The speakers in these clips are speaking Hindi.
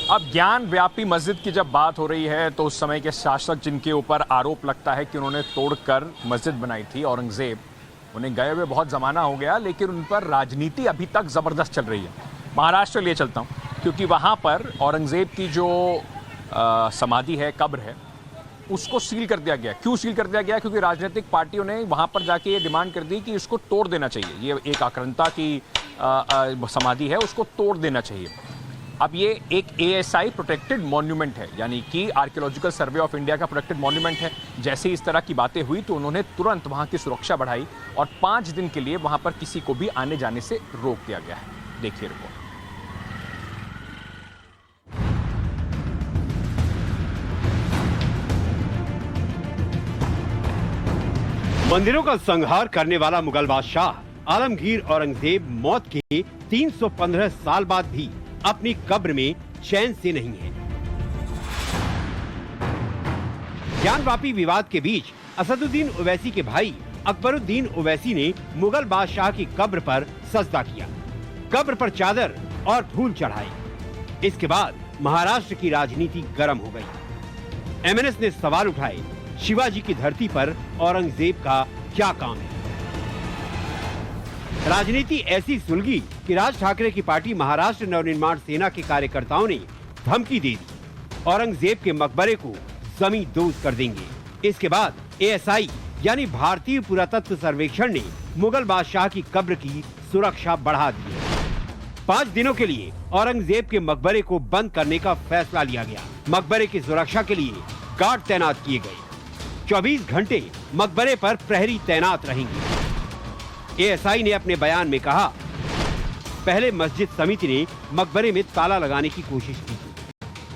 अब ज्ञान व्यापी मस्जिद की जब बात हो रही है तो उस समय के शासक जिनके ऊपर आरोप लगता है कि उन्होंने तोड़कर मस्जिद बनाई थी, औरंगजेब, उन्हें गए हुए बहुत ज़माना हो गया, लेकिन उन पर राजनीति अभी तक ज़बरदस्त चल रही है। महाराष्ट्र लिए चलता हूँ क्योंकि वहाँ पर औरंगजेब की जो समाधि है, कब्र है, उसको सील कर दिया गया। क्यों सील कर दिया गया? क्योंकि राजनीतिक पार्टियों ने वहाँ पर जाके ये डिमांड कर दी कि इसको तोड़ देना चाहिए। ये एक आक्रांता की समाधि है, उसको तोड़ देना चाहिए। अब ये एक ASI प्रोटेक्टेड मॉन्यूमेंट है, यानी कि आर्कियोलॉजिकल सर्वे ऑफ इंडिया का प्रोटेक्टेड मॉन्यूमेंट है। जैसे इस तरह की बातें हुई तो उन्होंने तुरंत वहाँ की सुरक्षा बढ़ाई और 5 दिन के लिए वहाँ पर किसी को भी आने जाने से रोक दिया गया है। देखिए रिपोर्ट। मंदिरों का संहार करने वाला मुगल बादशाह आलमगीर औरंगजेब मौत के 315 साल बाद भी अपनी कब्र में चैन से नहीं है। ज्ञानवापी विवाद के बीच असदुद्दीन ओवैसी के भाई अकबरुद्दीन ओवैसी ने मुगल बादशाह की कब्र पर सजदा किया, कब्र पर चादर और फूल चढ़ाए। इसके बाद महाराष्ट्र की राजनीति गर्म हो गई। MNS ने सवाल उठाए, शिवाजी की धरती पर औरंगजेब का क्या काम है? राजनीति ऐसी सुलगी कि राज ठाकरे की पार्टी महाराष्ट्र नवनिर्माण सेना के कार्यकर्ताओं ने धमकी दे दी, औरंगजेब के मकबरे को जमीन दोज कर देंगे। इसके बाद ASI यानी भारतीय पुरातत्व सर्वेक्षण ने मुगल बादशाह की कब्र की सुरक्षा बढ़ा दी है। 5 दिनों के लिए औरंगजेब के मकबरे को बंद करने का फैसला लिया गया। मकबरे की सुरक्षा के लिए गार्ड तैनात किए गए। 24 घंटे मकबरे पर प्रहरी तैनात रहेंगे। ASI ने अपने बयान में कहा, पहले मस्जिद समिति ने मकबरे में ताला लगाने की कोशिश की थी,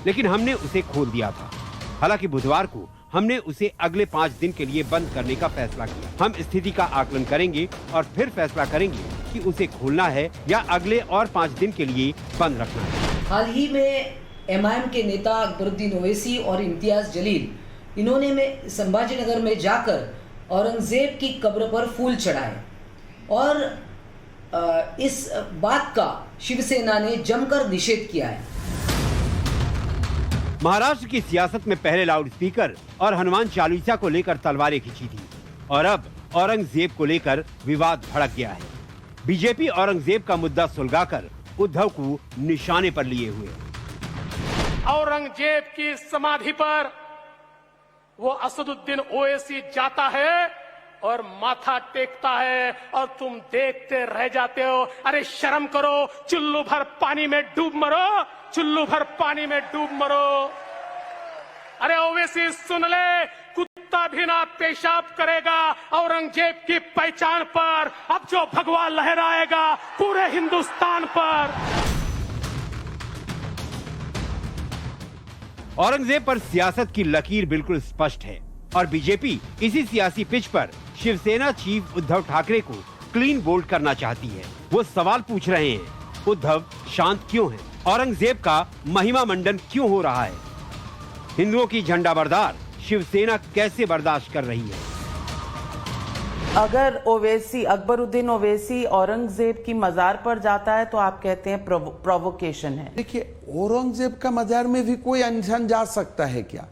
लेकिन हमने उसे खोल दिया था। हालांकि बुधवार को हमने उसे अगले 5 दिन के लिए बंद करने का फैसला किया। हम स्थिति का आकलन करेंगे और फिर फैसला करेंगे कि उसे खोलना है या अगले और 5 दिन के लिए बंद रखना है। हाल ही में MIM के नेता अकबरुद्दीन ओवैसी और इम्तियाज जलील, इन्होंने में संभाजी नगर में जाकर औरंगजेब की कब्र पर फूल चढ़ाए और इस बात का शिवसेना ने जमकर निषेध किया है। महाराष्ट्र की सियासत में पहले लाउडस्पीकर और हनुमान चालीसा को लेकर तलवारें खींची थी और अब औरंगजेब को लेकर विवाद भड़क गया है। बीजेपी औरंगजेब का मुद्दा सुलगाकर उद्धव को निशाने पर लिए हुए। औरंगजेब की समाधि पर वो असदुद्दीन ओवैसी जाता है और माथा टेकता है और तुम देखते रह जाते हो। अरे शर्म करो, चुल्लू भर पानी में डूब मरो, चुल्लू भर पानी में डूब मरो। अरे ओवैसी सुन ले, कुत्ता भी ना पेशाब करेगा औरंगजेब की पहचान पर। अब जो भगवा लहराएगा पूरे हिंदुस्तान पर। औरंगजेब पर सियासत की लकीर बिल्कुल स्पष्ट है और बीजेपी इसी सियासी पिच पर शिवसेना चीफ उद्धव ठाकरे को क्लीन बोल्ड करना चाहती है। वो सवाल पूछ रहे हैं, उद्धव शांत क्यों हैं? औरंगजेब का महिमा मंडन क्यों हो रहा है? हिंदुओं की झंडा बरदार शिवसेना कैसे बर्दाश्त कर रही है? अगर ओवैसी, अकबरुद्दीन ओवैसी औरंगजेब की मजार पर जाता है तो आप कहते हैं प्रोवोकेशन है। देखिए, औरंगजेब का मजार में भी कोई इंसान जा सकता है क्या?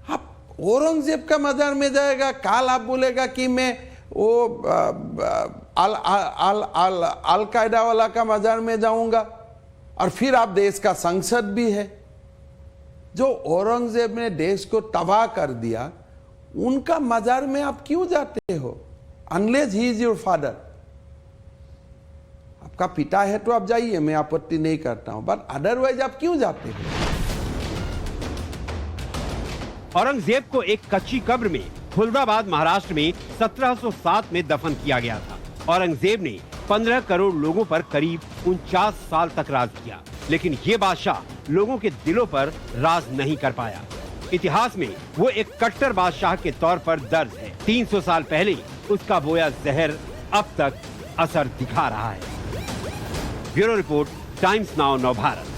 आप औरंगजेब का मजार में जाएगा, काल आप बोलेगा कि मैं वो अल कायदा वाला का मजार में जाऊंगा, और फिर आप देश का संसद भी है। जो औरंगजेब ने देश को तबाह कर दिया, उनका मजार में आप क्यों जाते हो? Unless he is your father. आपका पिता है तो आप जाइए, मैं आपत्ति नहीं करता हूं, बट अदरवाइज आप क्यों जाते हो? औरंगजेब को एक कच्ची कब्र में फुलदाबाद महाराष्ट्र में 1707 में दफन किया गया था। औरंगजेब ने 15 करोड़ लोगों पर करीब 49 साल तक राज किया, लेकिन ये बादशाह लोगों के दिलों पर राज नहीं कर पाया। इतिहास में वो एक कट्टर बादशाह के तौर पर दर्ज है। 300 साल पहले उसका बोया जहर अब तक असर दिखा रहा है। ब्यूरो रिपोर्ट, टाइम्स नाउ नव भारत।